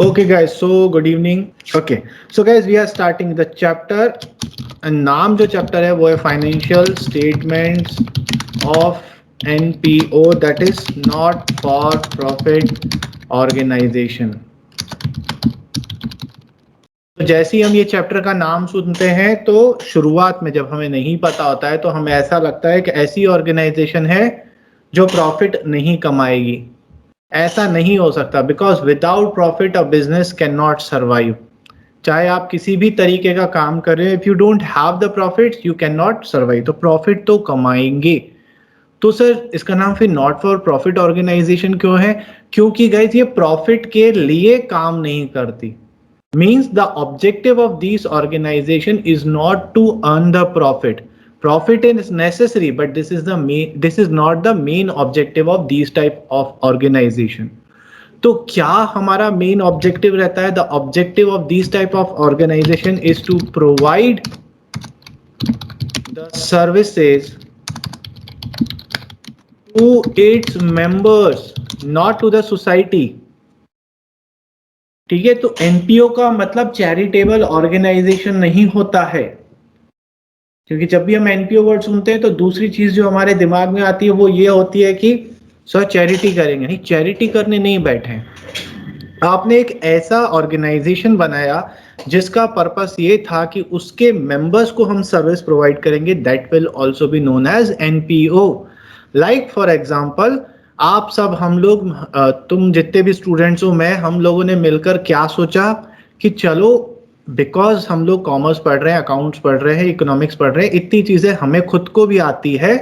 Okay guys, so good evening. Okay, so guys we are starting the chapter and नाम जो chapter है वो है Financial Statements of NPO, that is Not for Profit Organization. तो जैसे ही हम ये चैप्टर का नाम सुनते हैं तो शुरुआत में जब हमें नहीं पता होता है तो हमें ऐसा लगता है कि ऐसी ऑर्गेनाइजेशन है जो प्रॉफिट नहीं कमाएगी। ऐसा नहीं हो सकता, because without profit a business can not survive. चाहे आप किसी भी तरीके का काम कर रहे हो, if you don't have the profit you can not survive. तो प्रॉफिट तो कमाएंगे। तो सर इसका नाम फिर नॉट फॉर प्रॉफिट ऑर्गेनाइजेशन क्यों है? क्योंकि गाइस ये प्रॉफिट के लिए काम नहीं करती। Means the objective of this organisation is not to earn the profit. Profit is necessary, but this is not the main objective of these type of organization. तो क्या हमारा मेन ऑब्जेक्टिव रहता है? The objective of this type of organisation is to provide the services to its members, not to the society. ठीक है, तो NPO का मतलब चैरिटेबल ऑर्गेनाइजेशन नहीं होता है, क्योंकि जब भी हम एनपीओ वर्ड सुनते हैं तो दूसरी चीज जो हमारे दिमाग में आती है वो ये होती है कि सर चैरिटी करेंगे। नहीं, चैरिटी करने नहीं बैठे हैं। आपने एक ऐसा ऑर्गेनाइजेशन बनाया जिसका पर्पस ये था कि उसके मेंबर्स को हम सर्विस प्रोवाइड करेंगे, that will also be known as NPO. Like for example, आप सब हम लोग तुम जितने भी स्टूडेंट्स हो, मैं, हम लोगों ने मिलकर क्या सोचा कि चलो बिकॉज हम लोग कॉमर्स पढ़ रहे हैं, अकाउंट्स पढ़ रहे हैं, इकोनॉमिक्स पढ़ रहे हैं, इतनी चीजें हमें खुद को भी आती है,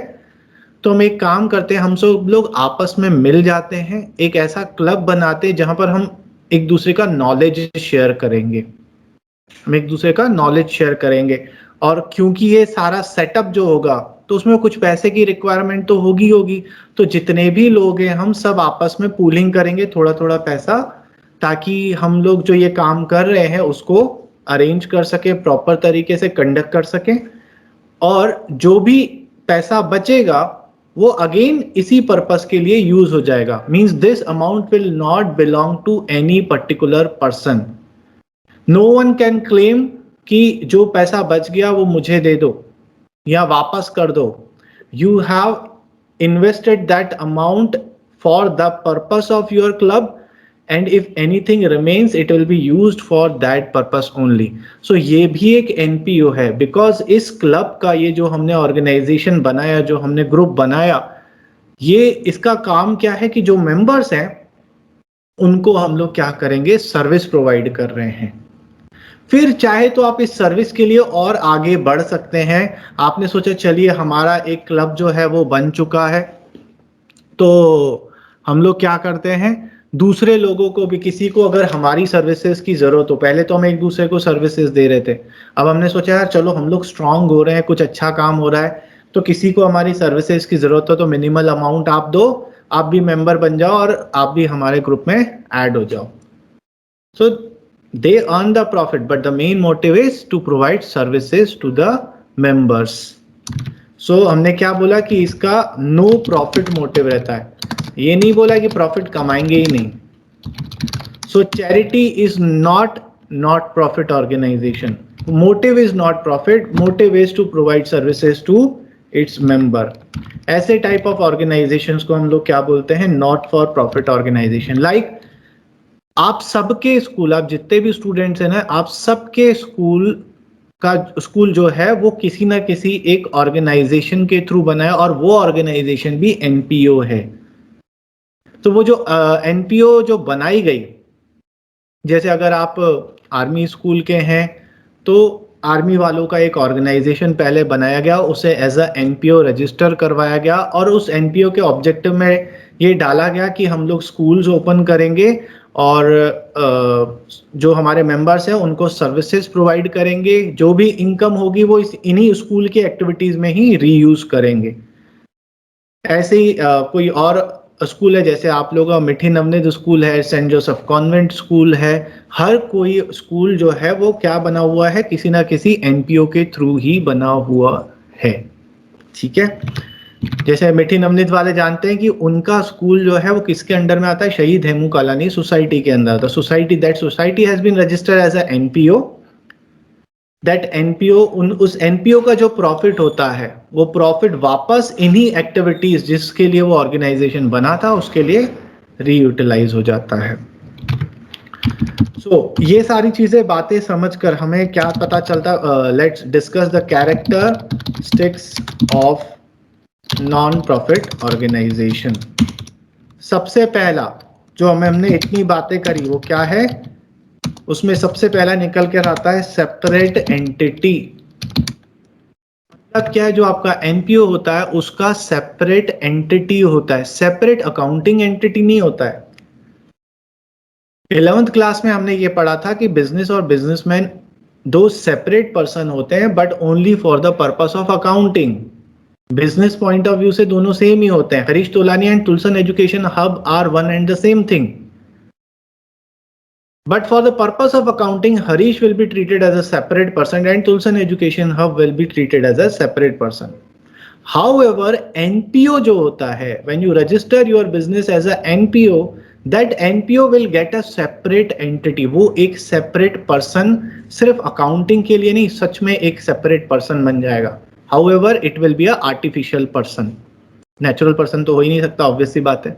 तो हम एक काम करते हैं, हम सब लोग आपस में मिल जाते हैं, एक ऐसा क्लब बनाते हैं जहां पर हम एक दूसरे का नॉलेज शेयर करेंगे। हम एक दूसरे का नॉलेज शेयर करेंगे। और क्योंकि ये सारा सेटअप जो होगा तो उसमें कुछ पैसे की रिक्वायरमेंट तो होगी। तो जितने भी लोग हैं हम सब आपस में पूलिंग करेंगे थोड़ा थोड़ा पैसा, ताकि हम लोग जो ये काम कर रहे हैं उसको अरेंज कर सके, प्रॉपर तरीके से कंडक्ट कर सके, और जो भी पैसा बचेगा वो अगेन इसी पर्पस के लिए यूज हो जाएगा। Means this amount will not belong to any particular person. No one can claim कि जो पैसा बच गया वो मुझे दे दो या वापस कर दो। You have invested that amount for the purpose of your club, and if anything remains it will be used for that purpose only. So ये भी एक NPO है, because इस क्लब का ये जो हमने ऑर्गेनाइजेशन बनाया, जो हमने ग्रुप बनाया, ये इसका काम क्या है कि जो मेंबर्स हैं उनको हम लोग क्या करेंगे, सर्विस प्रोवाइड कर रहे हैं। फिर चाहे तो आप इस सर्विस के लिए और आगे बढ़ सकते हैं। आपने सोचा चलिए हमारा एक क्लब जो है वो बन चुका है, तो हम लोग क्या करते हैं, दूसरे लोगों को भी, किसी को अगर हमारी सर्विसेज की जरूरत हो, पहले तो हम एक दूसरे को सर्विसेज दे रहे थे, अब हमने सोचा यार चलो हम लोग स्ट्रांग हो रहे हैं, कुछ अच्छा काम हो रहा है, तो किसी को हमारी सर्विसेज की जरूरत हो तो मिनिमल अमाउंट आप दो, आप भी मेंबर बन जाओ और आप भी हमारे ग्रुप में ऐड हो जाओ। So they earn the profit but the main motive is to provide services to the members. So हमने क्या बोला कि इसका नो प्रॉफिट मोटिव रहता है, ये नहीं बोला कि प्रॉफिट कमाएंगे ही नहीं। So charity is not profit organisation. Motive is not profit, motive is to provide services to its member. ऐसे टाइप ऑफ ऑर्गेनाइजेशंस को हम लोग क्या बोलते हैं, not for profit organisation. Like आप सबके स्कूल, आप जितने भी स्टूडेंट्स हैं ना, आप सबके स्कूल जो है वो किसी ना किसी एक ऑर्गेनाइजेशन के थ्रू बना है, और वो ऑर्गेनाइजेशन भी एनपीओ है। तो वो जो एनपीओ जो बनाई गई, जैसे अगर आप आर्मी स्कूल के हैं तो आर्मी वालों का एक ऑर्गेनाइजेशन पहले बनाया गया, उसे एज अ एनपीओ रजिस्टर करवाया गया, और उस एनपीओ के ऑब्जेक्टिव में ये डाला गया कि हम लोग स्कूल्स ओपन करेंगे और जो हमारे मेंबर्स हैं उनको सर्विसेज प्रोवाइड करेंगे, जो भी इनकम होगी वो इन्हीं स्कूल की एक्टिविटीज में ही रीयूज करेंगे। ऐसे ही कोई और स्कूल है, जैसे आप लोग का मिठी नवनीत स्कूल है, सेंट जोसेफ कॉन्वेंट स्कूल है, हर कोई स्कूल जो है वो क्या बना हुआ है, किसी ना किसी एनपीओ के थ्रू ही बना हुआ है। ठीक है, जैसे मीठी नवनीत वाले जानते हैं कि उनका स्कूल जो है वो किसके अंडर में आता है, शहीद हेमू कालानी सोसाइटी के अंदर। The society, that society has been registered as a NPO. That NPO, उस एनपीओ का जो प्रॉफिट होता है वो प्रॉफिट वापस इन्हीं एक्टिविटीज जिसके लिए वो ऑर्गेनाइजेशन बना था उसके लिए रीयूटिलाइज हो जाता है। ये सारी चीजें बातें समझकर हमें क्या पता चलता, let's discuss the characteristics of non profit organisation. सबसे पहला जो हमने इतनी बातें करी वो क्या है, उसमें सबसे पहला निकल कर आता है सेपरेट एंटिटी। मतलब क्या है, जो आपका एनपीओ होता है उसका सेपरेट एंटिटी होता है, सेपरेट अकाउंटिंग एंटिटी नहीं होता है। 11th क्लास में हमने ये पढ़ा था कि बिजनेस और बिजनेसमैन दो सेपरेट पर्सन होते हैं but only for the purpose of accounting. Business point of view से दोनों सेम ही होते हैं। Harish Tolani and Tulsan education hub are one and the same thing, but for the purpose of accounting, Harish will be treated as a separate person and Tulsan Education Hub will be treated as a separate person. However, NPO जो होता है, when you register your business as a NPO, that NPO will get a separate entity. वो एक separate person, सिर्फ accounting के लिए नहीं, सच में एक separate person बन जाएगा. However, it will be a artificial person. Natural person तो हो ही नहीं सकता, obvious सी बात है.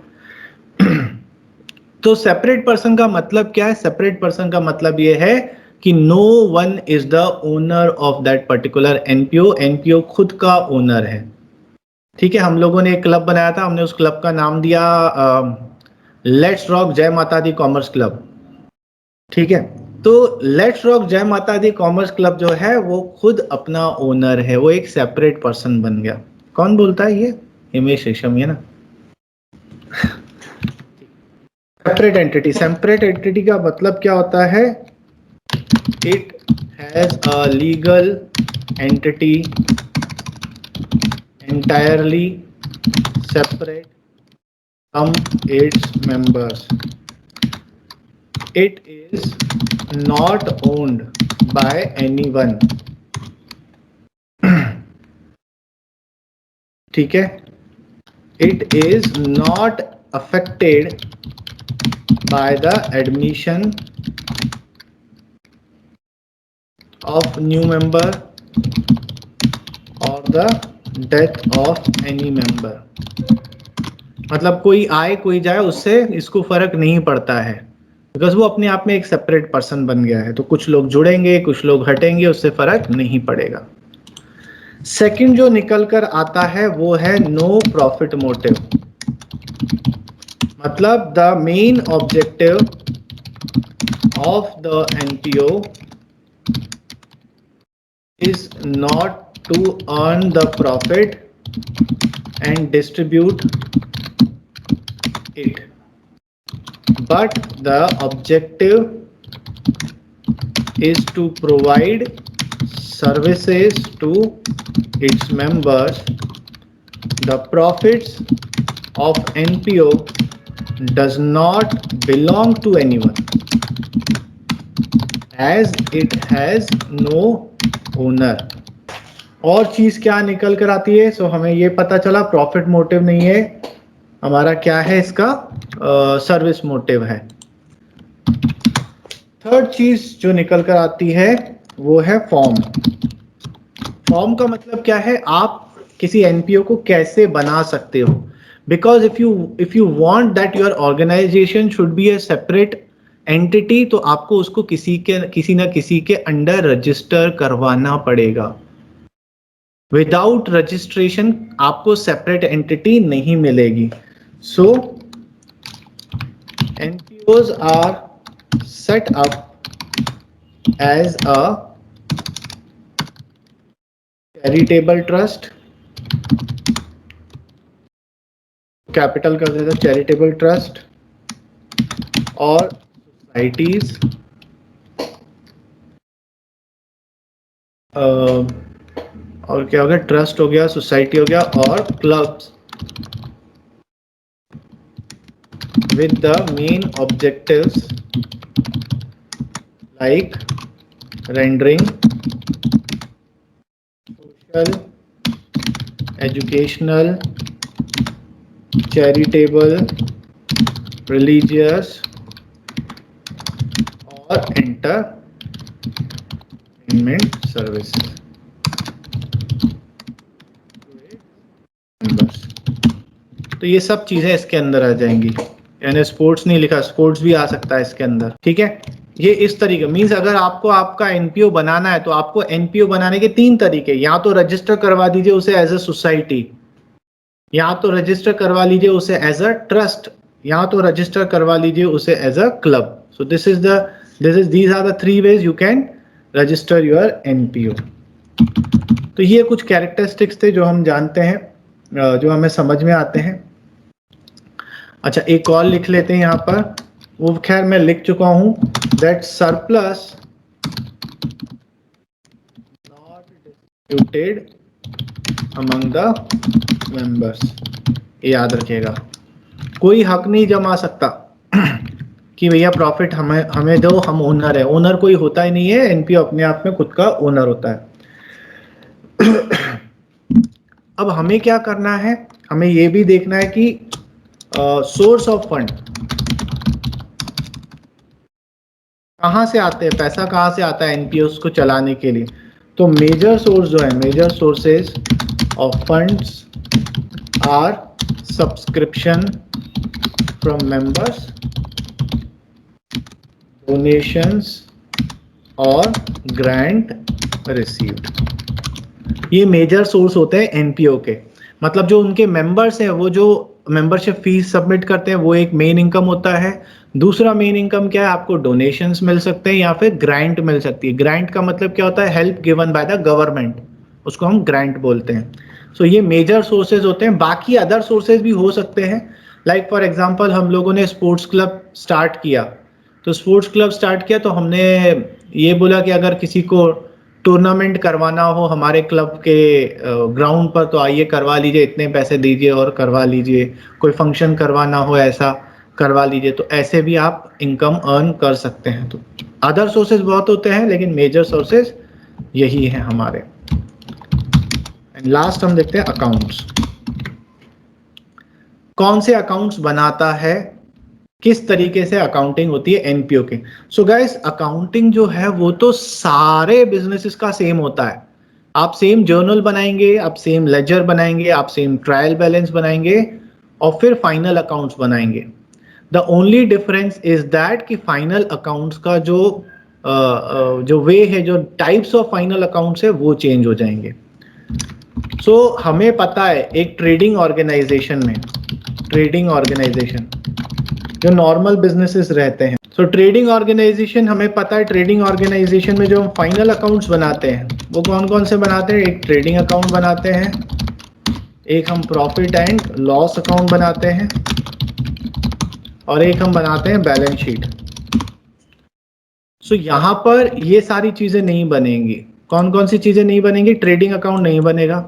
तो सेपरेट पर्सन का मतलब क्या है? सेपरेट पर्सन का मतलब ये है कि no one is the owner of that particular NPO. NPO खुद का ओनर है। ठीक है, हम लोगों ने एक क्लब बनाया था, हमने उस क्लब का नाम दिया लेट्स रॉक जय माता दी कॉमर्स क्लब। ठीक है, तो लेट्स रॉक जय माता दी कॉमर्स क्लब जो है वो खुद अपना ओनर है, वो एक सेपरेट पर्सन बन गया। कौन बोलता है ये? हिमेश रेशम, ये ना। सेपरेट एंटिटी, सेपरेट एंटिटी का मतलब क्या होता है? It has a legal entity entirely separate from its members. It is not owned by anyone. ठीक है, it is not affected by the admission of new member or the death of any member. मतलब कोई आए कोई जाए उससे इसको फर्क नहीं पड़ता है, बिकॉज वो अपने आप में एक सेपरेट पर्सन बन गया है। तो कुछ लोग जुड़ेंगे कुछ लोग हटेंगे, उससे फर्क नहीं पड़ेगा। सेकंड जो निकल कर आता है वो है नो प्रॉफिट मोटिव। मतलब the main objective of the NPO is not to earn the profit and distribute it, but the objective is to provide services to its members. The profits of NPO does not belong to anyone as it has no owner. और चीज क्या निकल कर आती है? सो हमें ये पता चला प्रॉफिट मोटिव नहीं है हमारा, क्या है इसका? सर्विस मोटिव है। थर्ड चीज जो निकल कर आती है वो है फॉर्म। फॉर्म का मतलब क्या है? आप किसी एनपीओ को कैसे बना सकते हो? Because if you want that your organisation should be a separate entity, तो आपको उसको किसी ना किसी के अंडर रजिस्टर करवाना पड़ेगा। विदाउट रजिस्ट्रेशन आपको सेपरेट एंटिटी नहीं मिलेगी। So NPOs are set up as a charitable trust, capital कर देता चैरिटेबल ट्रस्ट, और सोसाइटीज और क्या हो गया? ट्रस्ट हो गया, सोसाइटी हो गया, और clubs with the main objectives like rendering social educational, charitable, religious और एंटरटेनमेंट सर्विसेज। बस, तो ये सब चीजें इसके अंदर आ जाएंगी। यानी स्पोर्ट्स नहीं लिखा, स्पोर्ट्स भी आ सकता है इसके अंदर, ठीक है। ये इस तरीके मीन्स अगर आपको आपका एनपीओ बनाना है तो आपको एनपीओ बनाने के 3 तरीके, या तो रजिस्टर करवा दीजिए उसे एज अ सोसाइटी, या तो रजिस्टर करवा लीजिए उसे एज अ ट्रस्ट, या तो रजिस्टर करवा लीजिए उसे as a club. So these are the 3 ways you can register your NPO. तो ये कुछ कैरेक्टरिस्टिक्स थे जो हम जानते हैं, जो हमें समझ में आते हैं। अच्छा, एक और लिख लेते हैं यहाँ पर, वो खैर मैं लिख चुका हूं, that surplus not distributed among the members. ये याद रखिएगा, कोई हक नहीं जमा सकता कि भैया प्रॉफिट हमें दो, हम ओनर है। ओनर कोई होता ही नहीं है, एनपीओ अपने आप में खुद का ओनर होता है। अब हमें क्या करना है, हमें ये भी देखना है कि सोर्स ऑफ फंड कहाँ से आते हैं, पैसा कहाँ से आता है एनपीओ को चलाने के लिए। तो मेजर सोर्स जो है, major sources of funds are subscription from members, donations और ग्रांट रिसीव्ड। ये मेजर सोर्स होते हैं एनपीओ के। मतलब जो उनके मेंबर्स हैं, वो जो मेंबरशिप फीस सबमिट करते हैं, वो एक मेन इनकम होता है। दूसरा मेन इनकम क्या है, आपको डोनेशंस मिल सकते हैं या फिर ग्रांट मिल सकती है। ग्रांट का मतलब क्या होता है, help given by the government, उसको हम ग्रांट बोलते हैं। सो ये मेजर सोर्सेज होते हैं। बाकी अदर सोर्सेज भी हो सकते हैं, लाइक फॉर एग्जांपल हम लोगों ने स्पोर्ट्स क्लब स्टार्ट किया, तो स्पोर्ट्स क्लब स्टार्ट किया तो हमने ये बोला कि अगर किसी को टूर्नामेंट करवाना हो हमारे क्लब के ग्राउंड पर, तो आइए करवा लीजिए, इतने पैसे दीजिए और करवा लीजिए। कोई फंक्शन करवाना हो ऐसा करवा लीजिए। तो ऐसे भी आप इनकम अर्न कर सकते हैं। तो अदर सोर्सेज बहुत होते हैं, लेकिन मेजर सोर्सेज यही हैं हमारे। एंड लास्ट हम देखते हैं अकाउंट्स। कौन से अकाउंट्स बनाता है, किस तरीके से अकाउंटिंग होती है एनपीओ के। सो गाइस, अकाउंटिंग जो है वो तो सारे बिजनेसेस का सेम होता है। आप सेम जर्नल बनाएंगे, आप सेम लेजर बनाएंगे, आप सेम ट्रायल बैलेंस बनाएंगे और फिर फाइनल अकाउंट्स बनाएंगे। The only difference is that कि फाइनल अकाउंट्स का जो वे है, जो टाइप्स ऑफ फाइनल अकाउंट्स है, वो चेंज हो जाएंगे। सो हमें पता है एक ट्रेडिंग ऑर्गेनाइजेशन में, ट्रेडिंग ऑर्गेनाइजेशन जो नॉर्मल बिजनेसेस रहते हैं, सो ट्रेडिंग ऑर्गेनाइजेशन हमें पता है, ट्रेडिंग ऑर्गेनाइजेशन में जो हम फाइनल अकाउंट्स बनाते हैं वो कौन कौन से बनाते हैं। एक ट्रेडिंग अकाउंट बनाते हैं, एक हम प्रॉफिट एंड लॉस अकाउंट बनाते हैं, और एक हम बनाते हैं बैलेंस शीट। सो यहाँ पर ये सारी चीजें नहीं बनेंगी। कौन कौन सी चीजें नहीं बनेंगी, ट्रेडिंग अकाउंट नहीं बनेगा।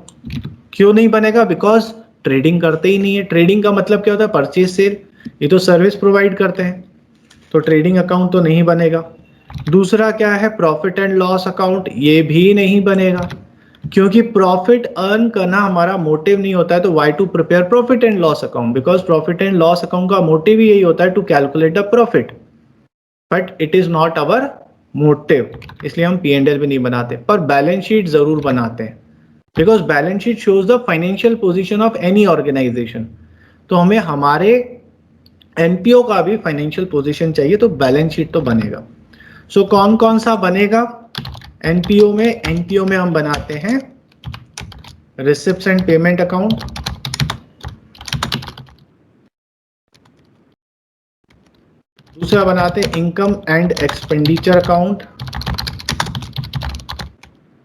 क्यों नहीं बनेगा, बिकॉज ट्रेडिंग करते ही नहीं है। ट्रेडिंग का मतलब क्या होता है, परचेज सेल, ये तो सर्विस प्रोवाइड करते हैं, तो ट्रेडिंग अकाउंट तो नहीं बनेगा। दूसरा क्या है, प्रॉफिट एंड लॉस अकाउंट, ये भी नहीं बनेगा, क्योंकि प्रॉफिट अर्न करना हमारा मोटिव नहीं होता है। तो why to prepare profit and loss account, because profit and loss account का मोटिव ही यही होता है, to calculate the profit, but it is not our motive, इसलिए हम P&L भी नहीं बनाते। पर बैलेंस शीट जरूर बनाते हैं, because balance sheet shows the financial position of any organisation. तो हमें हमारे एनपीओ का भी फाइनेंशियल पोजीशन चाहिए, तो बैलेंस शीट तो बनेगा। सो कौन कौन सा बनेगा एनपीओ में, एनपीओ में हम बनाते हैं रिसिप्ट्स एंड पेमेंट अकाउंट, दूसरा बनाते हैं इनकम एंड एक्सपेंडिचर अकाउंट,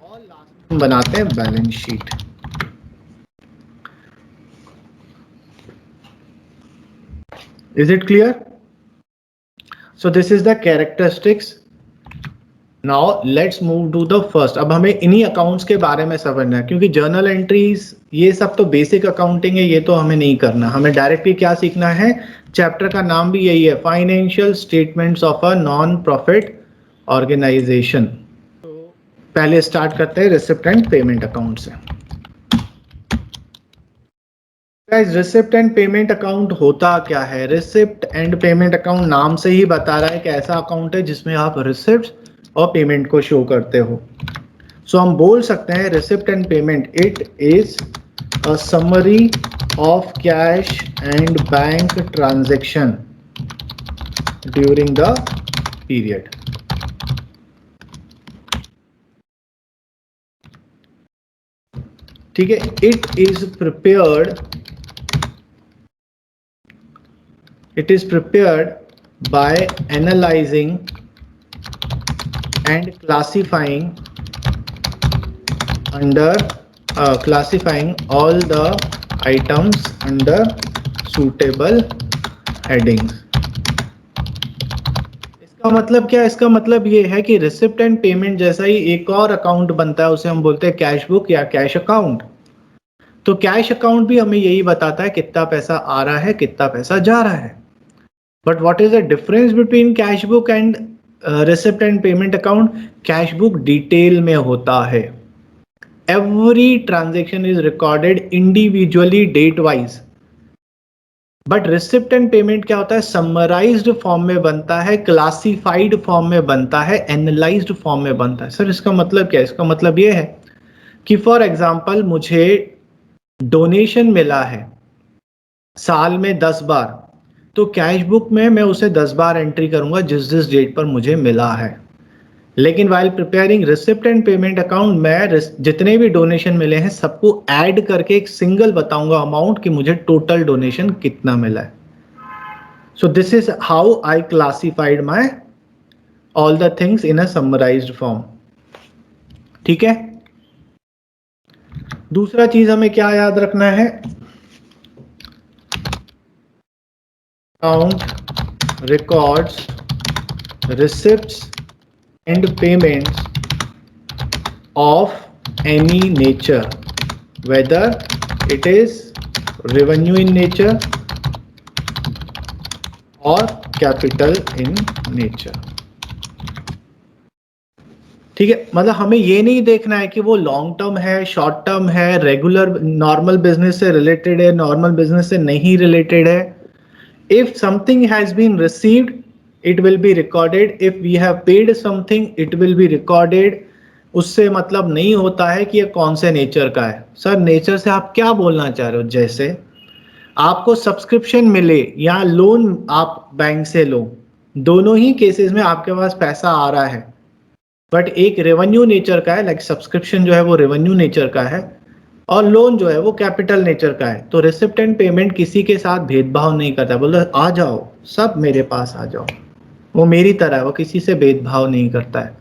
और लास्ट में बनाते हैं balance sheet. Is it clear? So this is the characteristics. Now let's move to the first. अब हमें इन्हीं अकाउंट्स के बारे में समझना है, क्योंकि जर्नल एंट्रीज ये सब तो बेसिक अकाउंटिंग है, ये तो हमें नहीं करना। हमें डायरेक्टली क्या सीखना है, चैप्टर का नाम भी यही है, financial statements of a non profit organisation. तो पहले स्टार्ट करते हैं रिसिप्ट एंड पेमेंट अकाउंट से। Guys receipt and payment account होता क्या है? रिसिप्ट एंड पेमेंट अकाउंट नाम से ही बता रहा है कि ऐसा अकाउंट है जिसमें आप रिसिप्ट और पेमेंट को शो करते हो। सो हम बोल सकते हैं receipt and payment, it is a summary of cash and bank transaction during the period. ठीक है, it is prepared by analyzing and classifying all the items under suitable headings। इसका मतलब क्या है? इसका मतलब ये है कि रिसिप्ट एंड पेमेंट जैसा ही एक और अकाउंट बनता है, उसे हम बोलते हैं कैश बुक या कैश अकाउंट। तो कैश अकाउंट भी हमें यही बताता है कितना पैसा आ रहा है, कितना पैसा जा रहा है। But what is the difference between cash book and receipt and payment account? Cash book detail में होता है, every transaction is recorded individually date wise. But receipt and payment क्या होता है? समराइज्ड फॉर्म में बनता है, क्लासिफाइड फॉर्म में बनता है, एनालाइज्ड फॉर्म में बनता है। सर इसका मतलब क्या है? इसका मतलब ये है कि फॉर एग्जांपल मुझे डोनेशन मिला है साल में 10 बार, तो कैश बुक में मैं उसे 10 बार एंट्री करूंगा जिस जिस डेट पर मुझे मिला है। लेकिन while preparing receipt and payment account, मैं जितने भी डोनेशन मिले हैं सबको ऐड करके एक सिंगल बताऊंगा अमाउंट कि मुझे टोटल डोनेशन कितना मिला है। So this is how I classified my all the things in a summarised form. ठीक है, दूसरा चीज हमें क्या याद रखना है? Account records receipts and payments of any nature, whether it is revenue in nature or capital in nature। ठीक है, मतलब हमें ये नहीं देखना है कि वो लॉन्ग टर्म है, शॉर्ट टर्म है, रेगुलर नॉर्मल बिजनेस से रिलेटेड है, नॉर्मल बिजनेस से नहीं रिलेटेड है। If something has been received, it will be recorded. If we have paid something, it will be recorded। उससे मतलब नहीं होता है कि ये कौन से नेचर का है। सर नेचर से आप क्या बोलना चाह रहे हो? जैसे आपको सब्सक्रिप्शन मिले या लोन आप बैंक से लो, दोनों ही केसेस में आपके पास पैसा आ रहा है, बट एक रेवेन्यू नेचर का है, लाइक सब्सक्रिप्शन जो है वो रेवेन्यू नेचर का है और लोन जो है वो कैपिटल नेचर का है। तो रिसिप्ट एंड पेमेंट किसी के साथ भेदभाव नहीं करता, बोलो आ जाओ सब मेरे पास आ जाओ, वो मेरी तरह है, वो किसी से भेदभाव नहीं करता है।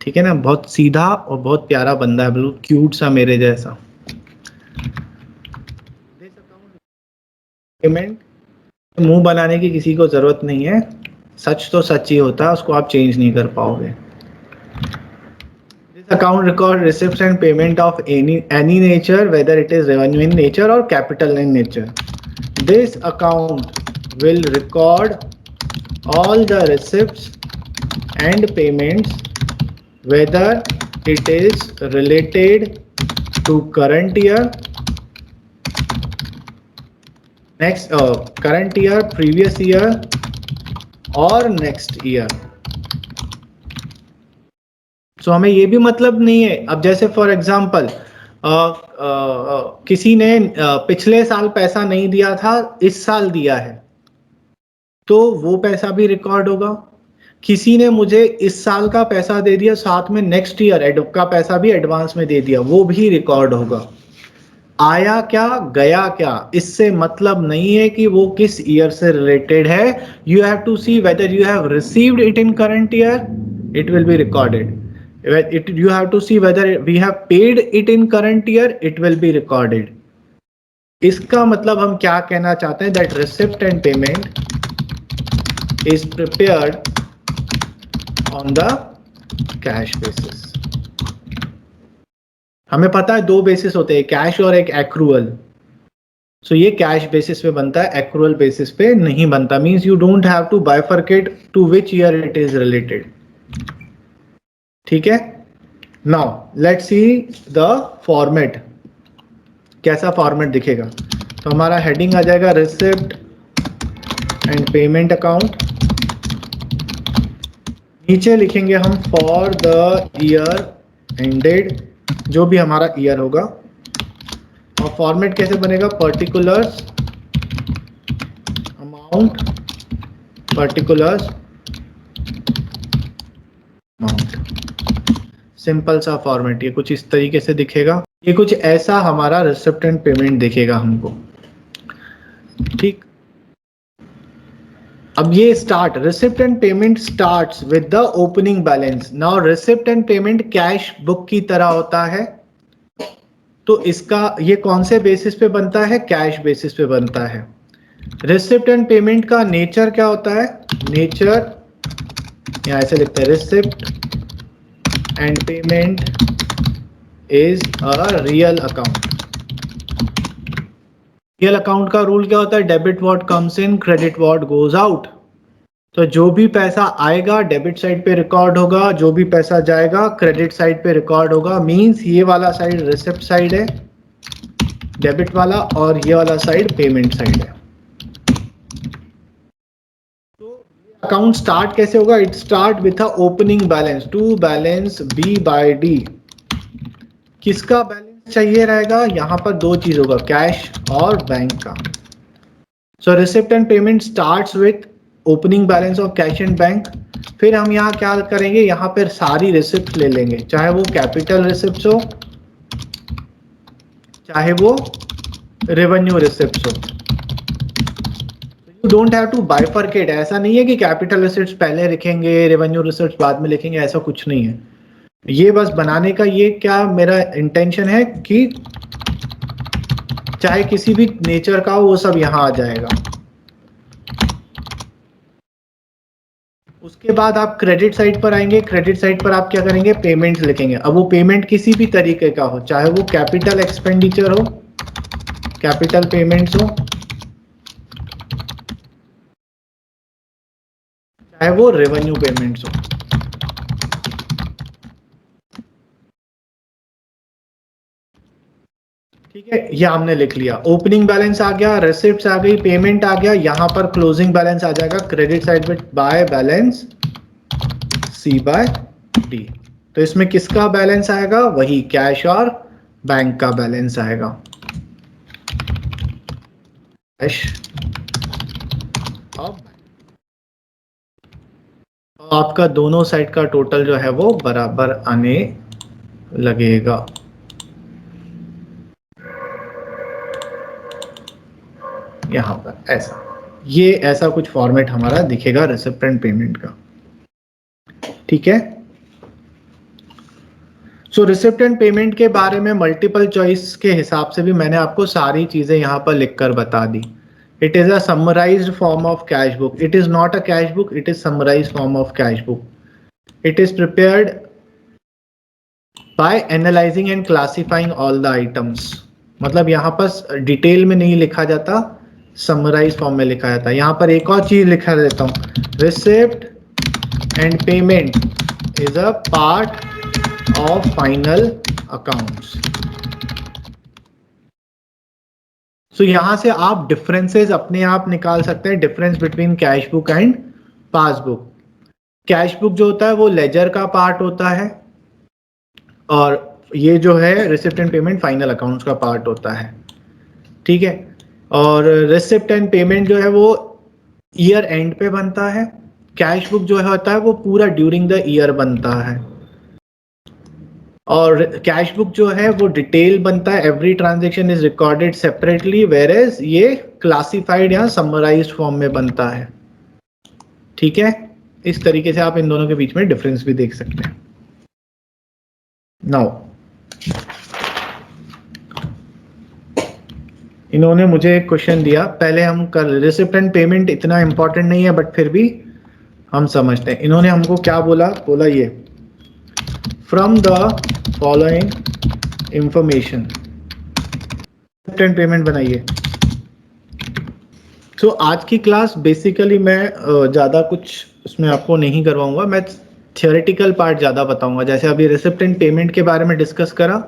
ठीक है ना, बहुत सीधा और बहुत प्यारा बंदा है, बिल्कुल क्यूट सा मेरे जैसा। पेमेंट मुंह बनाने की किसी को जरूरत नहीं है, सच तो सच ही होता है, उसको आप चेंज नहीं कर पाओगे। Account record receipts and payment of any nature, whether it is revenue in nature or capital in nature. This account will record all the receipts and payments, whether it is related to current year, current year, previous year or next year। सो हमें ये भी मतलब नहीं है, अब जैसे for example किसी ने पिछले साल पैसा नहीं दिया था, इस साल दिया है, तो वो पैसा भी रिकॉर्ड होगा। किसी ने मुझे इस साल का पैसा दे दिया, साथ में नेक्स्ट ईयर का पैसा भी एडवांस में दे दिया, वो भी रिकॉर्ड होगा। आया क्या गया क्या इससे मतलब नहीं है कि वो किस ईयर से रिलेटेड है। You have to see whether you have received it in current year, it will be recorded. You have to see whether we have paid it in current year, it will be recorded। इसका मतलब हम क्या कहना चाहते हैं? that receipt and payment is prepared on the cash basis। हमें पता है दो बेसिस होते हैं, कैश और एक एक्रूअल। सो ये कैश बेसिस पे बनता है, एक्रूअल बेसिस पे नहीं बनता। Means you don't have to bifurcate to which year it is related. ठीक है, now let's see the format, कैसा फॉर्मेट दिखेगा। तो हमारा हेडिंग आ जाएगा रिसिप्ट एंड पेमेंट अकाउंट। नीचे लिखेंगे हम फॉर द ईयर एंडेड, जो भी हमारा ईयर होगा, और फॉर्मेट कैसे बनेगा, particulars amount, particulars amount. Simple सा फॉर्मेट, ये कुछ इस तरीके से दिखेगा, ये कुछ ऐसा हमारा रिसिप्ट एंड पेमेंट दिखेगा हमको, ठीक। अब ये start, receipt and payment starts with the opening balance. Now receipt and payment cash book की तरह होता है, तो इसका ये कौन से बेसिस पे बनता है, कैश बेसिस पे बनता है। रिसिप्ट एंड पेमेंट का नेचर क्या होता है, नेचर यहां ऐसे लिखते हैं, receipt and payment is a real account. Real account का रूल क्या होता है, debit what comes in, credit what goes out. तो जो भी पैसा आएगा डेबिट साइड पे रिकॉर्ड होगा, जो भी पैसा जाएगा क्रेडिट साइड पे रिकॉर्ड होगा। मींस ये वाला साइड रिसिप्ट साइड है, डेबिट वाला, और ये वाला साइड पेमेंट साइड है। तो अकाउंट स्टार्ट कैसे होगा, it start with a opening balance, to balance b by d. किसका बैलेंस चाहिए रहेगा, यहां पर दो चीज होगा, कैश और बैंक का। So receipt and payment starts with opening balance of cash and bank. फिर हम यहाँ क्या करेंगे, यहाँ पर सारी रिसिप्ट ले लेंगे, चाहे वो कैपिटल रिसिप्ट हो, चाहे वो रेवेन्यू रिसिप्ट हो। You don't have to bifurcate, ऐसा नहीं है कि कैपिटल रिसिप्ट पहले लिखेंगे रेवेन्यू रिसिप्ट बाद में लिखेंगे, ऐसा कुछ नहीं है। ये बस बनाने का ये क्या मेरा इंटेंशन है कि चाहे किसी भी नेचर का हो वो सब यहाँ आ जाएगा। उसके बाद आप क्रेडिट साइड पर आएंगे, क्रेडिट साइड पर आप क्या करेंगे, पेमेंट लिखेंगे। अब वो पेमेंट किसी भी तरीके का हो, चाहे वो कैपिटल एक्सपेंडिचर हो, कैपिटल पेमेंट्स हो, चाहे वो रेवेन्यू पेमेंट्स हो। ठीक है, ये हमने लिख लिया। ओपनिंग बैलेंस आ गया, रेसिप्ट्स आ गई, पेमेंट आ गया, यहां पर क्लोजिंग बैलेंस आ जाएगा क्रेडिट साइड में by balance c by d. तो इसमें किसका बैलेंस आएगा, वही कैश और बैंक का बैलेंस आएगा। कैश और आपका दोनों साइड का टोटल जो है वो बराबर आने लगेगा। यहां पर ऐसा, ये ऐसा कुछ फॉर्मेट हमारा दिखेगा रिसिप्ट एंड पेमेंट का, ठीक है। सो रिसिप्ट एंड पेमेंट के बारे में मल्टीपल चॉइस के हिसाब से भी मैंने आपको सारी चीजें यहां पर लिखकर बता दी। It is a summarised form of cash book, it is not a cash book, it is summarised form of cash book. It is prepared by analysing and classifying all the items. मतलब यहाँ पर detail में नहीं लिखा जाता, summarise form में लिखा जाता है। यहाँ पर एक और चीज लिखा देता हूँ, receipt and payment is a part of final accounts. So यहां से आप डिफरेंसेस अपने आप निकाल सकते हैं, difference between cash book and passbook. Cash book जो होता है वो लेजर का पार्ट होता है, और ये जो है receipt and payment final accounts का पार्ट होता है, ठीक है। और रिसिप्ट एंड पेमेंट जो है वो ईयर एंड पे बनता है, कैश बुक जो है होता है वो पूरा ड्यूरिंग द ईयर बनता है, और कैश बुक जो है वो डिटेल बनता है, every transaction is recorded separately, whereas ये क्लासिफाइड या समराइज्ड फॉर्म में बनता है, ठीक है। इस तरीके से आप इन दोनों के बीच में डिफरेंस भी देख सकते हैं। नाउ इन्होंने मुझे एक क्वेश्चन दिया, पहले हम कर, रिसिप्ट एंड पेमेंट इतना इंपॉर्टेंट नहीं है बट फिर भी हम समझते हैं। इन्होंने हमको क्या बोला, बोला ये from the following information receipt and payment बनाइए। तो आज की क्लास बेसिकली मैं ज़्यादा कुछ उसमें आपको नहीं करवाऊंगा, मैं थियोरेटिकल पार्ट ज़्यादा बताऊंगा। जैसे अभी रिसिप्ट एंड पेमेंट के बारे में डिस्कस करा,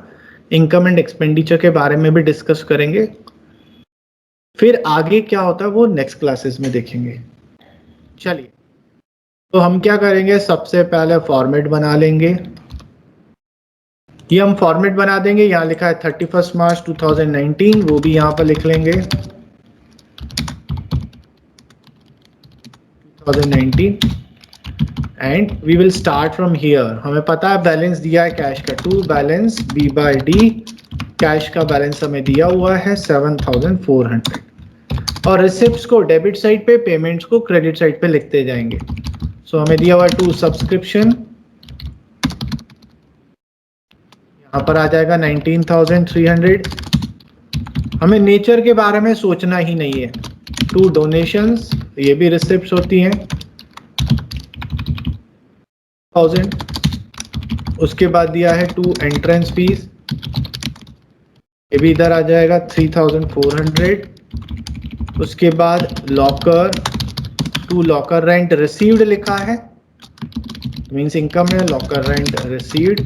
इनकम एंड एक्सपेंडिचर के बारे में भी डिस्कस करेंगे, फिर आगे क्या होता है वो नेक्स्ट क्लासेस में देखेंगे। चलिए, तो हम क्या करेंगे, सबसे पहले फॉर्मेट बना लेंगे। ये हम फॉर्मेट बना देंगे, यहाँ लिखा है 31 मार्च 2019, वो भी यहाँ पर लिख लेंगे 2019 and we will start from here. हमें पता है बैलेंस दिया है कैश का, to balance b by d, cash का बैलेंस हमें दिया हुआ है 7400 और रिसिप्ट्स को डेबिट साइड पे, पेमेंट्स को क्रेडिट साइड पे लिखते जाएंगे। सो हमें दिया हुआ टू सब्सक्रिप्शन, यहाँ पर आ जाएगा 19,300। हमें नेचर के बारे में सोचना ही नहीं है। टू डोनेशंस, ये भी रिसिप्ट्स होती हैं 1000। उसके बाद दिया है टू एंट्रेंस फीस, ये भी इधर आ जाएगा 3400। उसके बाद locker, to locker rent received लिखा है, मींस इनकम है, लॉकर रेंट रिसीव्ड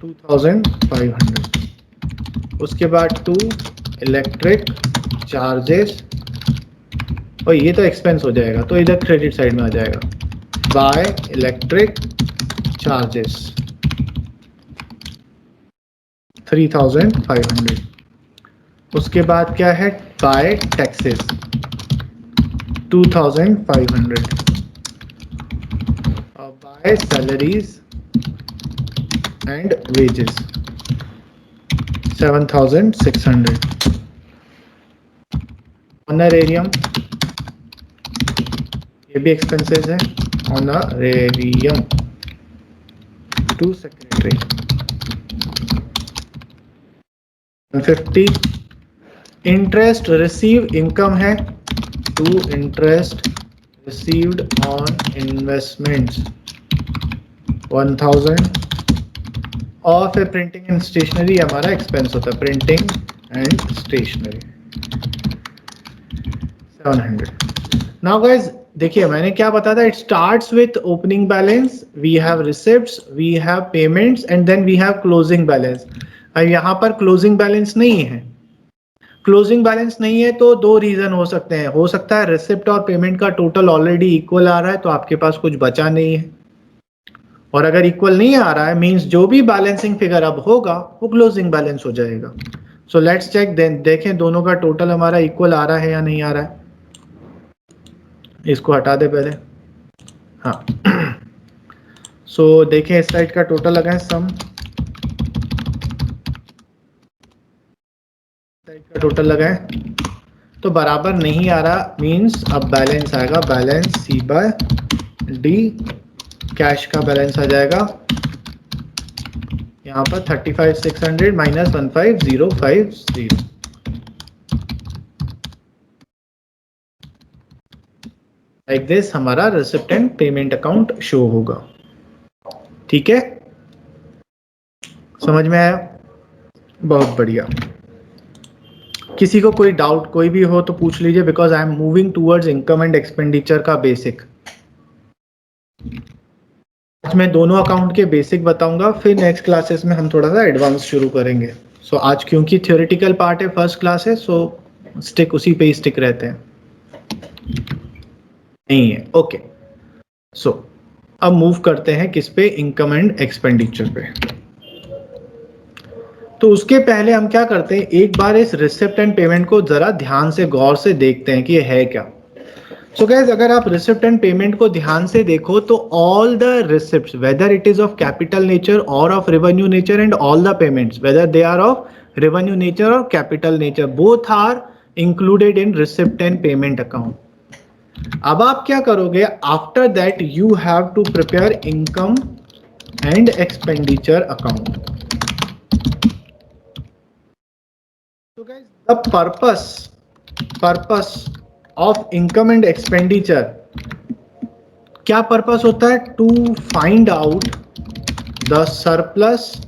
2500। उसके बाद टू इलेक्ट्रिक चार्जेस, और ये तो एक्सपेंस हो जाएगा तो इधर क्रेडिट साइड में आ जाएगा, बाय इलेक्ट्रिक चार्जेस 3500। उसके बाद क्या है, बाय टैक्सेस 2500 और by salaries and wages 7600। Honorarium, ये भी एक्सपेंसेस है, honorarium to secretary 50। Interest receive income है, to interest received on investments 1000 और फिर प्रिंटिंग एंड स्टेशनरी हमारा एक्सपेंस होता है, printing and stationery 700। Now guys देखिए मैंने क्या बताया था, it starts with opening balance, we have receipts, we have payments and then we have closing balance. यहाँ पर क्लोजिंग बैलेंस नहीं है। क्लोजिंग बैलेंस नहीं है तो दो रीजन हो सकते हैं, हो सकता है रिसिप्ट और पेमेंट का टोटल ऑलरेडी इक्वल आ रहा है तो आपके पास कुछ बचा नहीं है, और अगर इक्वल नहीं आ रहा है मींस जो भी बैलेंसिंग फिगर अब होगा वो क्लोजिंग बैलेंस हो जाएगा। सो लेट्स चेक, देखें दोनों का टोटल हमारा इक्वल आ रहा है या नहीं आ रहा है। इसको हटा दे पहले, हाँ। सो देखें इस साइड का टोटल लगा है सम, साइड का टोटल लगा है तो बराबर नहीं आ रहा, मींस अब बैलेंस आएगा, balance c by d, cash का बैलेंस आ जाएगा यहाँ पर 35,600 माइनस 15,050। लाइक दिस हमारा receipt and payment account show होगा। ठीक है, समझ में आया? बहुत बढ़िया। किसी को कोई डाउट कोई भी हो तो पूछ लीजिए, because I am moving towards income and expenditure का बेसिक। आज मैं दोनों अकाउंट के बेसिक बताऊंगा, फिर नेक्स्ट क्लासेस में हम थोड़ा सा एडवांस शुरू करेंगे। सो आज क्योंकि थ्योरेटिकल पार्ट है फर्स्ट क्लास है, सो स्टिक उसी पे ही स्टिक रहते हैं, नहीं है। ओके, सो अब मूव करते हैं किस पे, इनकम एंड एक्सपेंडिचर पे। तो उसके पहले हम क्या करते हैं, एक बार इस रिसिप्ट एंड पेमेंट को जरा ध्यान से गौर से देखते हैं कि ये है क्या। सो गाइस अगर आप रिसिप्ट एंड पेमेंट को ध्यान से देखो तो all the receipts whether it is of capital nature और of revenue nature and all the payments whether they are of revenue nature और capital nature, both are included in receipt and payment account. अब आप क्या करोगे, after that you have to prepare income and expenditure account. So guys, the purpose of income and expenditure, क्या purpose होता है, to find out the surplus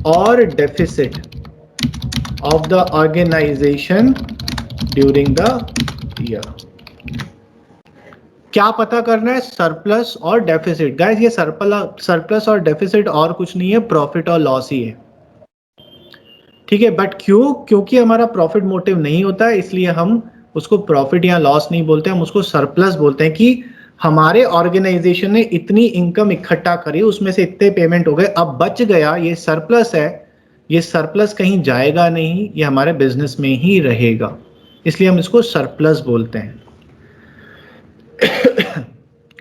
और deficit of the organisation during the year. क्या पता करना है, surplus और deficit. Guys ये सरप्लस और डेफिसिट और कुछ नहीं है, प्रॉफिट और लॉस ही है। ठीक है, बट क्यों? क्योंकि हमारा प्रॉफिट मोटिव नहीं होता है, इसलिए हम उसको प्रॉफिट या लॉस नहीं बोलते, हम उसको सरप्लस बोलते हैं कि हमारे ऑर्गेनाइजेशन ने इतनी इनकम इकट्ठा करी, उसमें से इतने पेमेंट हो गए, अब बच गया, ये सरप्लस है, ये सरप्लस कहीं जाएगा नहीं, ये हमारे बिजनेस में ही रहेगा, इसलिए हम इसको सरप्लस बोलते हैं।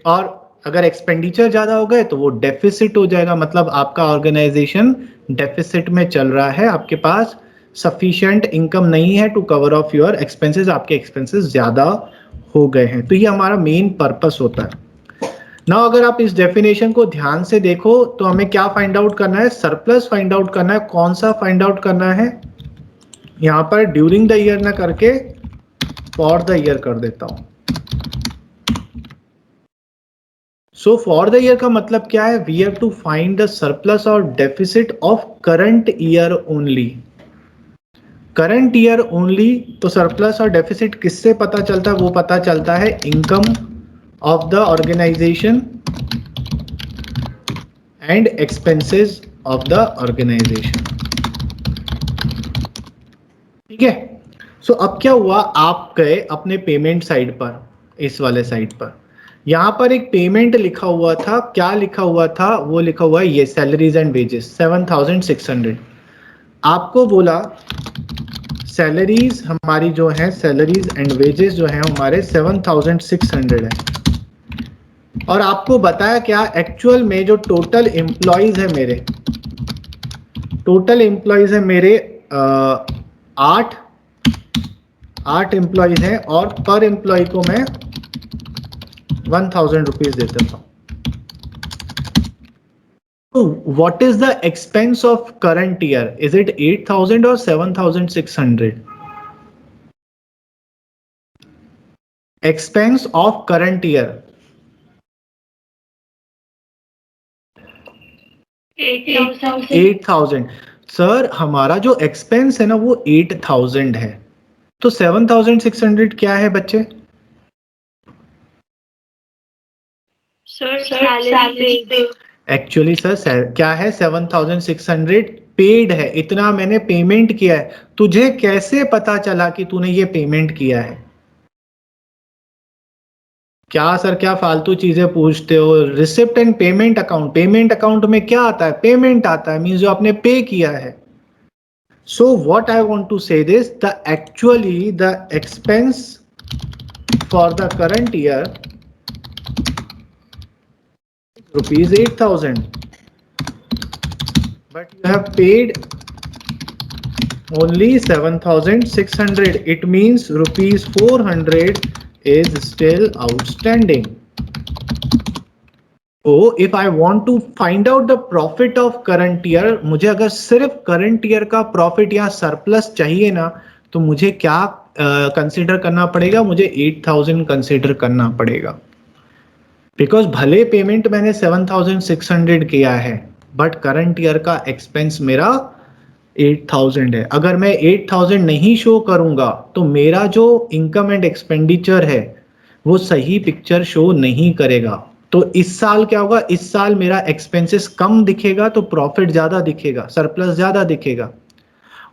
और अगर एक्सपेंडिचर ज्यादा हो गए तो वो डेफिसिट हो जाएगा, मतलब आपका ऑर्गेनाइजेशन डेफिसिट में चल रहा है, आपके पास सफिशिएंट इनकम नहीं है to cover of your expenses, आपके एक्सपेंसेस ज्यादा हो गए हैं। तो ये हमारा मेन पर्पस होता है ना। अगर आप इस डेफिनेशन को ध्यान से देखो तो हमें क्या फाइंड आउट करना है? सरप्लस फाइंड आउट करना है। कौन सा फाइंड आउट करना है? यहां पर ड्यूरिंग द ईयर ना करके फॉर द ईयर कर देता हूं। सो फॉर द ईयर का मतलब क्या है? We have to find the surplus और deficit of current year only. Current year only. तो सरप्लस और डेफिसिट किससे पता चलता है? वो पता चलता है income of the organisation and expenses of the organisation. ठीक है। सो अब क्या हुआ, आप गए अपने पेमेंट साइड पर, इस वाले साइड पर, यहां पर एक पेमेंट लिखा हुआ था। क्या लिखा हुआ था? वो लिखा हुआ है ये सैलरीज एंड वेजेस 7600। आपको बोला सैलरीज हमारी जो है, सैलरीज एंड वेजेस जो है हमारे 7600 है, और आपको बताया क्या, एक्चुअल में जो टोटल एम्प्लॉइज है मेरे, टोटल एम्प्लॉइज है मेरे 8 एम्प्लॉइज हैं, और पर एम्प्लॉय को मैं 1000 रुपीज दे देता हूं। What is the expense of current year? Is it 8000 और 7600? Expense of current year 8000। Sir हमारा जो एक्सपेंस है ना वो 8000 है, तो 7600 क्या है बच्चे? एक्चुअली सर क्या है, 7600 पेड है, इतना मैंने पेमेंट किया है। तुझे कैसे पता चला कि तूने ये पेमेंट किया है? क्या सर, क्या फालतू चीजें पूछते हो? Receipt and payment account, payment account में क्या आता है? पेमेंट आता है, मींस जो आपने पे किया है। So what I want to say this, the actually the expense for the current year rupees 8000, but you have paid only 7600. It means rupees 400 is still outstanding. So if I want to find out the profit of current year, मुझे अगर सिर्फ current year का profit या surplus चाहिए ना, तो मुझे क्या कंसिडर करना पड़ेगा? मुझे 8000 कंसिडर करना पड़ेगा, बिकॉज भले पेमेंट मैंने 7600 किया है, बट करंट ईयर का एक्सपेंस मेरा 8000 है। अगर मैं 8000 नहीं शो करूंगा तो मेरा जो इनकम एंड एक्सपेंडिचर है वो सही पिक्चर शो नहीं करेगा। तो इस साल क्या होगा? इस साल मेरा एक्सपेंसेस कम दिखेगा तो प्रॉफिट ज्यादा दिखेगा, सरप्लस ज्यादा दिखेगा।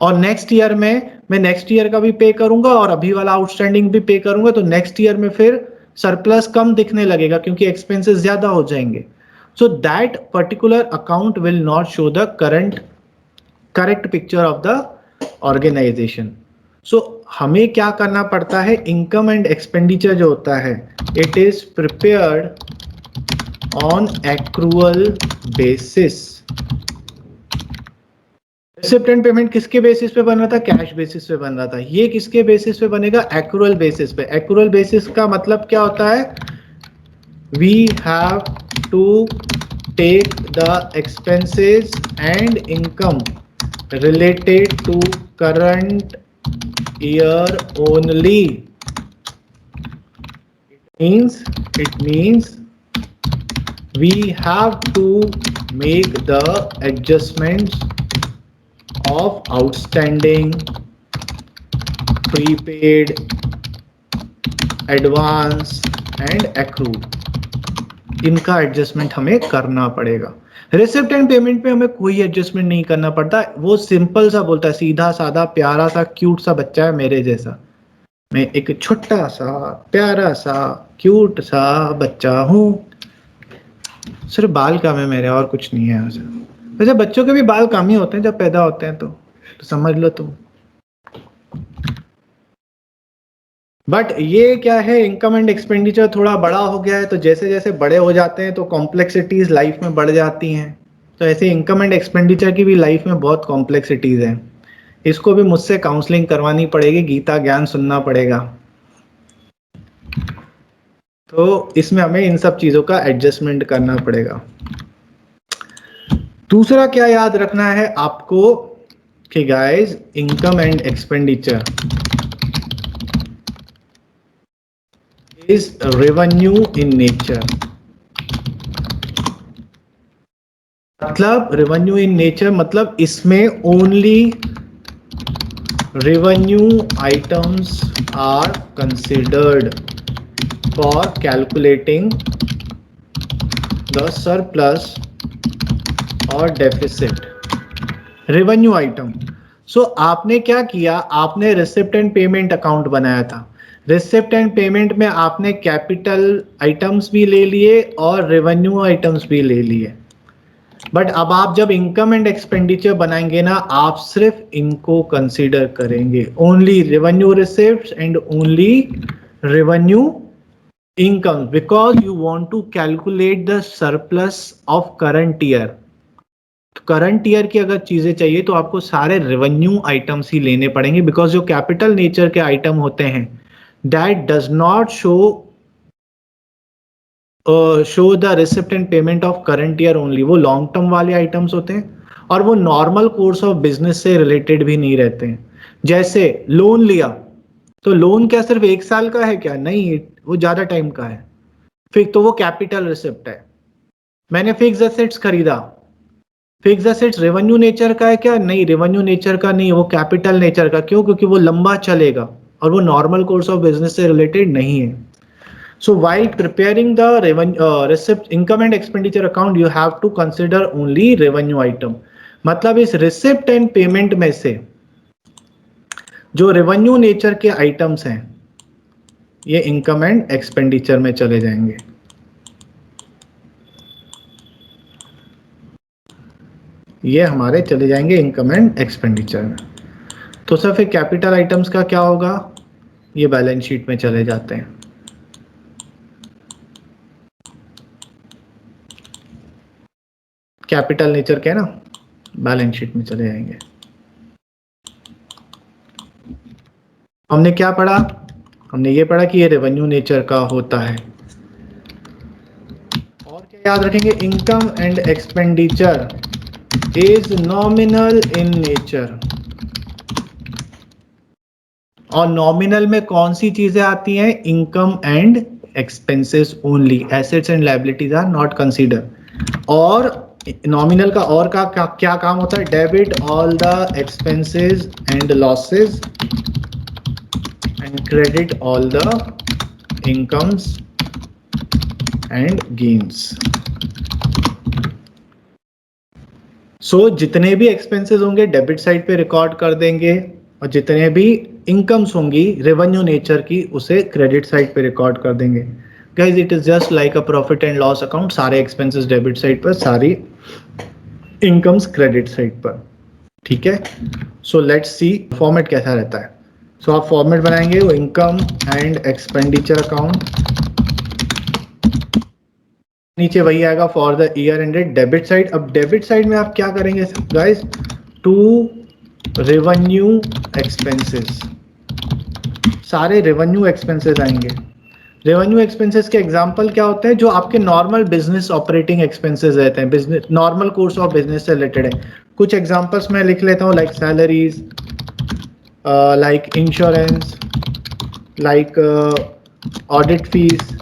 और नेक्स्ट ईयर में मैं नेक्स्ट ईयर का भी पे करूंगा और अभी वाला आउटस्टैंडिंग भी पे करूंगा, तो नेक्स्ट ईयर में फिर सरप्लस कम दिखने लगेगा क्योंकि एक्सपेंसेस ज्यादा हो जाएंगे। So that particular account will not show the correct picture of the organisation. So हमें क्या करना पड़ता है? इनकम एंड एक्सपेंडिचर जो होता है, it is prepared on accrual basis. Receipt and payment किसके बेसिस पे बन रहा था? कैश बेसिस पे बन रहा था। ये किसके बेसिस पे बनेगा? एक्रूअल बेसिस पे। एक्रूअल बेसिस का मतलब क्या होता है? We have to take the expenses and income related to current year only. It means we have to make the adjustments of outstanding, prepaid, advance and accrued। इनका adjustment हमें करना पड़ेगा। रिसिप्ट एंड पेमेंट पे हमें कोई adjustment नहीं करना पड़ता, वो सिंपल सा बोलता है, सीधा साधा प्यारा सा क्यूट सा बच्चा है मेरे जैसा, मैं एक छोटा सा प्यारा सा क्यूट सा बच्चा हूँ, सिर्फ बाल कम है मेरे और कुछ नहीं है वैसे। वैसे बच्चों के भी बाल कम ही होते हैं जब पैदा होते हैं, तो समझ लो तुम। बट ये क्या है, इनकम एंड एक्सपेंडिचर थोड़ा बड़ा हो गया है, तो जैसे जैसे बड़े हो जाते हैं तो कॉम्प्लेक्सिटीज लाइफ में बढ़ जाती हैं, तो ऐसे इनकम एंड एक्सपेंडिचर की भी लाइफ में बहुत कॉम्प्लेक्सिटीज हैं। इसको भी मुझसे काउंसलिंग करवानी पड़ेगी, गीता ज्ञान सुनना पड़ेगा, तो इसमें हमें इन सब चीजों का एडजस्टमेंट करना पड़ेगा। दूसरा क्या याद रखना है आपको कि guys, income and expenditure is revenue in nature. मतलब रेवेन्यू इन नेचर मतलब इसमें only revenue items are considered for calculating the surplus और डेफिसिट। रेवेन्यू आइटम, सो आपने क्या किया, आपने रिसिप्ट एंड पेमेंट अकाउंट बनाया था, रिसिप्ट एंड पेमेंट में आपने कैपिटल आइटम्स भी ले लिए और रेवेन्यू आइटम्स भी ले लिए। बट अब आप जब इनकम एंड एक्सपेंडिचर बनाएंगे ना, आप सिर्फ इनको कंसीडर करेंगे, only revenue receipts and only revenue income, because you want to calculate the surplus of current year. Current year की अगर चीजें चाहिए तो आपको सारे रेवेन्यू आइटम्स ही लेने पड़ेंगे, बिकॉज जो कैपिटल नेचर के आइटम होते हैं that does not show the receipt and payment of current year only, वो लॉन्ग टर्म वाले आइटम्स होते हैं और वो नॉर्मल कोर्स ऑफ बिजनेस से रिलेटेड भी नहीं रहते हैं। जैसे लोन लिया, तो लोन क्या सिर्फ 1 साल का है क्या? नहीं, वो ज्यादा टाइम का है, फिर तो वो कैपिटल रिसिप्ट है। मैंने फिक्स एसेट्स खरीदा, फिक्स एसेट्स रेवेन्यू नेचर का है क्या? नहीं, रेवेन्यू नेचर का नहीं, वो कैपिटल नेचर का। क्यों? क्योंकि वो लंबा चलेगा और वो नॉर्मल कोर्स ऑफ बिजनेस से रिलेटेड नहीं है। So while preparing the receipt income and expenditure account, you have to consider only revenue item. मतलब इस रिसिप्ट एंड पेमेंट में से जो रेवेन्यू नेचर के आइटम्स हैं ये इनकम एंड एक्सपेंडिचर में चले जाएंगे। ये हमारे चले जाएंगे इनकम एंड एक्सपेंडिचर में। तो सर फिर कैपिटल आइटम्स का क्या होगा? ये बैलेंस शीट में चले जाते हैं। कैपिटल नेचर के ना बैलेंस शीट में चले जाएंगे। हमने क्या पढ़ा? हमने ये पढ़ा कि ये रेवेन्यू नेचर का होता है। और क्या याद रखेंगे? Income and expenditure is nominal in nature. और नॉमिनल में कौन सी चीजें आती हैं? Income and expenses only, assets and liabilities are not consider. और नॉमिनल का और का क्या काम होता है? Debit all the expenses and losses and credit all the incomes and gains. So जितने भी एक्सपेंसेस होंगे डेबिट साइड पे रिकॉर्ड कर देंगे और जितने भी इनकम्स होंगी रेवेन्यू नेचर की उसे क्रेडिट साइड पे रिकॉर्ड कर देंगे। Guys, it is just like a profit and loss account, सारे एक्सपेंसेस डेबिट साइड पर, सारी इनकम्स क्रेडिट साइड पर। ठीक है, सो लेट्स सी फॉर्मेट कैसा रहता है। सो आप फॉर्मेट बनाएंगे वो इनकम एंड एक्सपेंडिचर अकाउंट, नीचे वही आएगा for the year ended debit side. अब डेबिट साइड में आप क्या करेंगे गाइस? टू रेवेन्यू एक्सपेंसेस, सारे रेवेन्यू एक्सपेंसेस आएंगे। रेवेन्यू एक्सपेंसेस के एग्जांपल क्या होते हैं? जो आपके नॉर्मल बिजनेस ऑपरेटिंग एक्सपेंसेस रहते हैं, business normal course of business से रिलेटेड है। कुछ एग्जांपल्स मैं लिख लेता हूँ, like salaries, like insurance, like audit fees,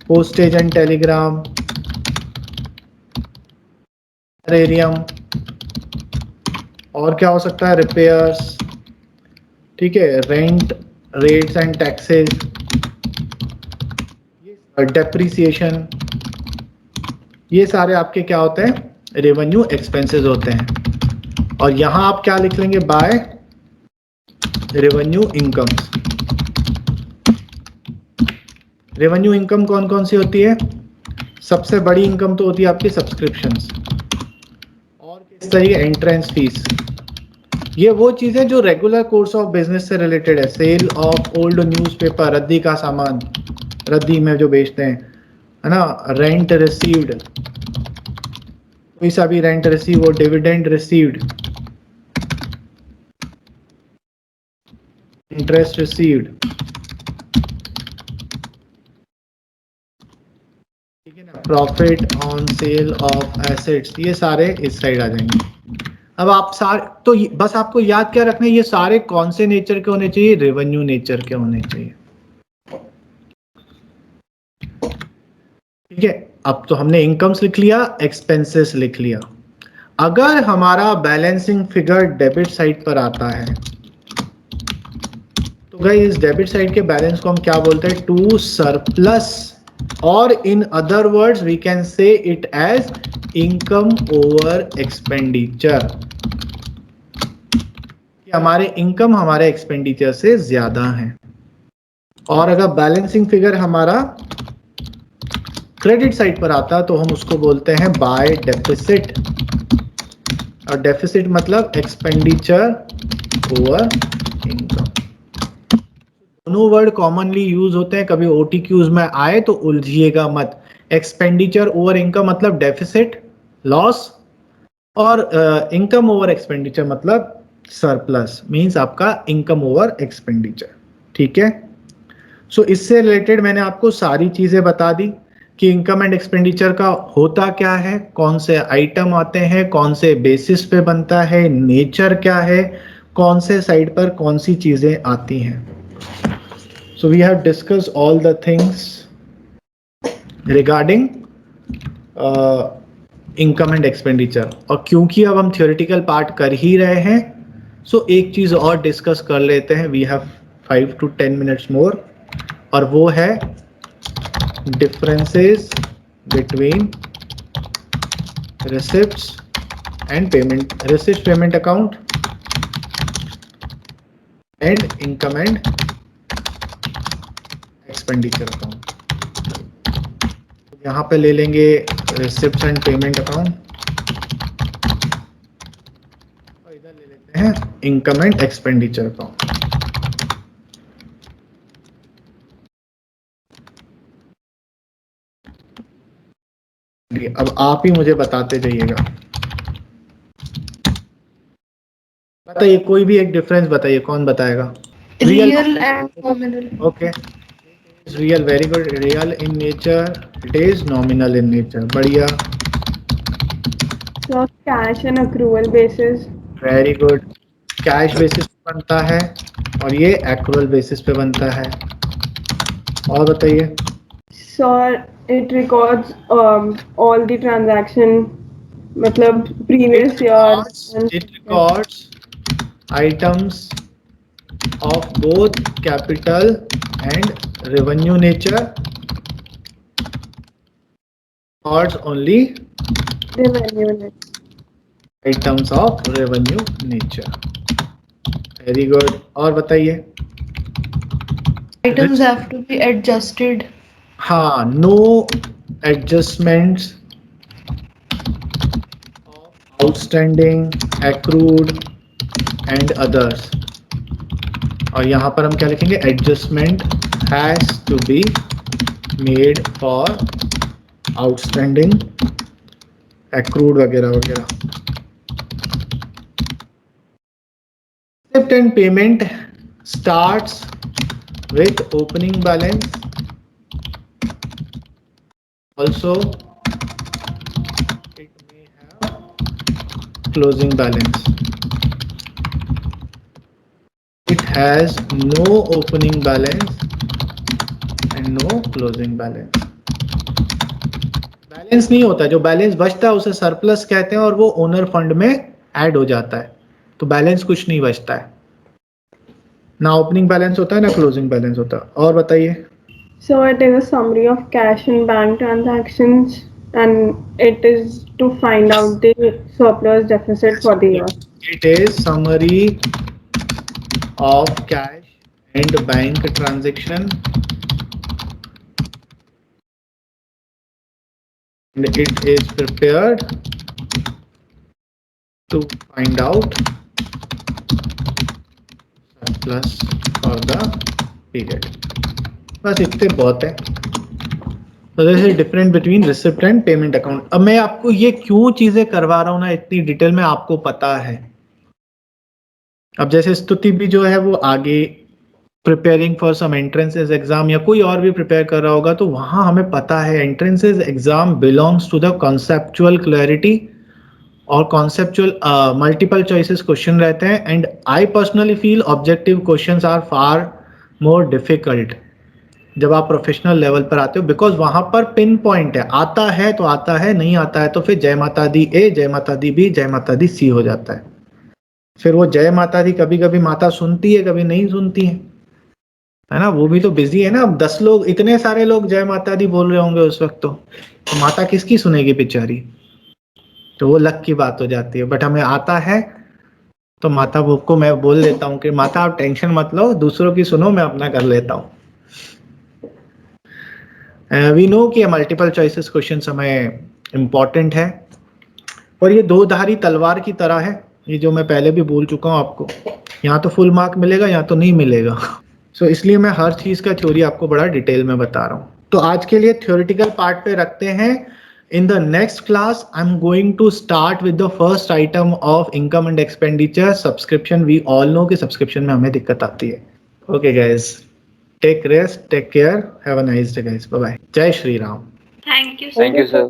postage and telegram, एरियम, और क्या हो सकता है? रिपेयर्स, ठीक है, rent, rates and taxes, depreciation, ये सारे आपके क्या होते हैं? रेवेन्यू एक्सपेंसेस होते हैं, और यहां आप क्या लिख लेंगे, by revenue income. Revenue income कौन कौन सी होती है? सबसे बड़ी इनकम तो होती है आपकी सब्सक्रिप्शंस, और किस तरीके एंट्रेंस फीस, ये वो चीजें जो रेगुलर कोर्स ऑफ बिजनेस से रिलेटेड है। सेल ऑफ ओल्ड न्यूज़पेपर, रद्दी का सामान, रद्दी में जो बेचते हैं, है ना, रेंट रिसीव्ड, कोई सा भी रेंट रिसीव, और डिविडेंड रिसीव्ड, इंटरेस्ट रिसीव्ड, ठीक है ना, profit on sale of assets, ये सारे इस साइड आ जाएंगे। अब आप सारे तो बस आपको याद क्या रखना है, ये सारे कौन से नेचर के होने चाहिए? रेवेन्यू नेचर के होने चाहिए, ठीक है। अब तो हमने इनकम्स लिख लिया, एक्सपेंसेस लिख लिया। अगर हमारा बैलेंसिंग फिगर डेबिट साइड पर आता है, तो गाइस इस डेबिट साइड के बैलेंस को हम क्या बोलते हैं? टू सरप्लस, और in other words we can say it as income over expenditure. हमारे इनकम हमारे एक्सपेंडिचर से ज्यादा है। और अगर बैलेंसिंग फिगर हमारा क्रेडिट साइड पर आता है, तो हम उसको बोलते हैं बाय डेफिसिट, और डेफिसिट मतलब एक्सपेंडिचर ओवर इनकम। दोनों वर्ड कॉमनली यूज होते हैं, कभी ओटीक्यूज में आए तो उलझिएगा मत। एक्सपेंडिचर ओवर इनकम मतलब डेफिसिट, लॉस, और इनकम ओवर एक्सपेंडिचर मतलब सरप्लस, मींस आपका इनकम ओवर एक्सपेंडिचर, ठीक है। सो इससे रिलेटेड मैंने आपको सारी चीजें बता दी कि इनकम एंड एक्सपेंडिचर का होता क्या है, कौन से आइटम आते हैं, कौन से बेसिस पे बनता है, नेचर क्या है, कौन से साइड पर कौन सी चीजें आती हैं। So we have discuss all the things regarding income and expenditure. और क्योंकि अब हम थियोरिटिकल पार्ट कर ही रहे हैं, सो एक चीज और डिस्कस कर लेते हैं। We have 5 to 10 minutes more, और वो है differences between receipts and payment, receipt payment account and income and expenditure account। यहाँ पे ले लेंगे receipts and payment account, और इधर ले लेते हैं income and expenditure account। अब आप ही मुझे बताते जाइएगा, बताइए कोई भी एक डिफरेंस बताइए, कौन बताएगा? Real and nominal. Okay, real, very good. Real in nature, it is nominal in nature, बढ़िया, So cash and accrual basis. Very good. Cash basis पे बनता है, और ये एक्रूअल बेसिस पे बनता है। और बताइए। So it records all the transaction, मतलब previous year and It records items of both capital and revenue nature, records only revenue. items of revenue nature, very good. और बताइए। Items have to be adjusted. हाँ, no adjustments outstanding, accrued and others. और यहाँ पर हम क्या लिखेंगे? Adjustment has to be made for outstanding, accrued वगैरह वगैरह। Receipt and payment starts with opening balance. Also, it may have closing balance. It has no opening balance and no closing balance. Balance नहीं होता, जो balance बचता है उसे surplus कहते हैं, और वो ओनर फंड में ऐड हो जाता है, तो बैलेंस कुछ नहीं बचता है, ना ओपनिंग बैलेंस होता है ना क्लोजिंग बैलेंस होता है। और बताइए। So it is a summary of cash and bank transactions. and it is to find out the surplus deficit for the year. It is summary of cash and bank transaction, and it is prepared to find out surplus for the period. बस इतने बहुत है. So this is different between receipt and payment account. अब मैं आपको ये क्यों चीजें करवा रहा हूँ ना इतनी डिटेल में, आपको पता है. अब जैसे स्तुति भी जो है वो आगे preparing for some entrances exam या कोई और भी प्रिपेयर कर रहा होगा, तो वहां हमें पता है entrances exam belongs to the conceptual clarity और कॉन्सेप्चुअल मल्टीपल चॉइसेस क्वेश्चन रहते हैं. And I personally feel objective questions are far more difficult जब आप प्रोफेशनल लेवल पर आते हो, बिकॉज वहां पर पिन पॉइंट है, आता है तो आता है, नहीं आता है तो फिर जय माता दी ए, जय माता दी बी, जय माता दी सी हो जाता है. फिर वो जय माता दी कभी कभी माता सुनती है, कभी नहीं सुनती है ना, वो भी तो बिजी है ना. अब 10 लोग, इतने सारे लोग जय माता दी बोल रहे होंगे उस वक्त, तो माता किसकी सुनेगी बेचारी. तो वो लक की बात हो जाती है. बट हमें आता है तो माता को मैं बोल देता हूँ कि माता आप टेंशन मत लो, दूसरों की सुनो, मैं अपना कर लेता हूँ. वी नो कि मल्टीपल चॉइसेस क्वेश्चन हमें इम्पॉर्टेंट है, और ये दो धारी तलवार की तरह है, ये जो मैं पहले भी बोल चुका हूँ आपको. यहाँ तो फुल मार्क मिलेगा, यहाँ तो नहीं मिलेगा. सो इसलिए मैं हर चीज का थ्योरी आपको बड़ा डिटेल में बता रहा हूँ. तो आज के लिए थ्योरेटिकल पार्ट पे रखते हैं. In the next class I am going to start with the first item of income and expenditure, subscription. We all know कि सब्सक्रिप्शन में हमें दिक्कत आती है. Okay guys, take rest, take care, have a nice day guys, bye bye. Jai Shri Ram. Thank you, sir. Thank you, sir.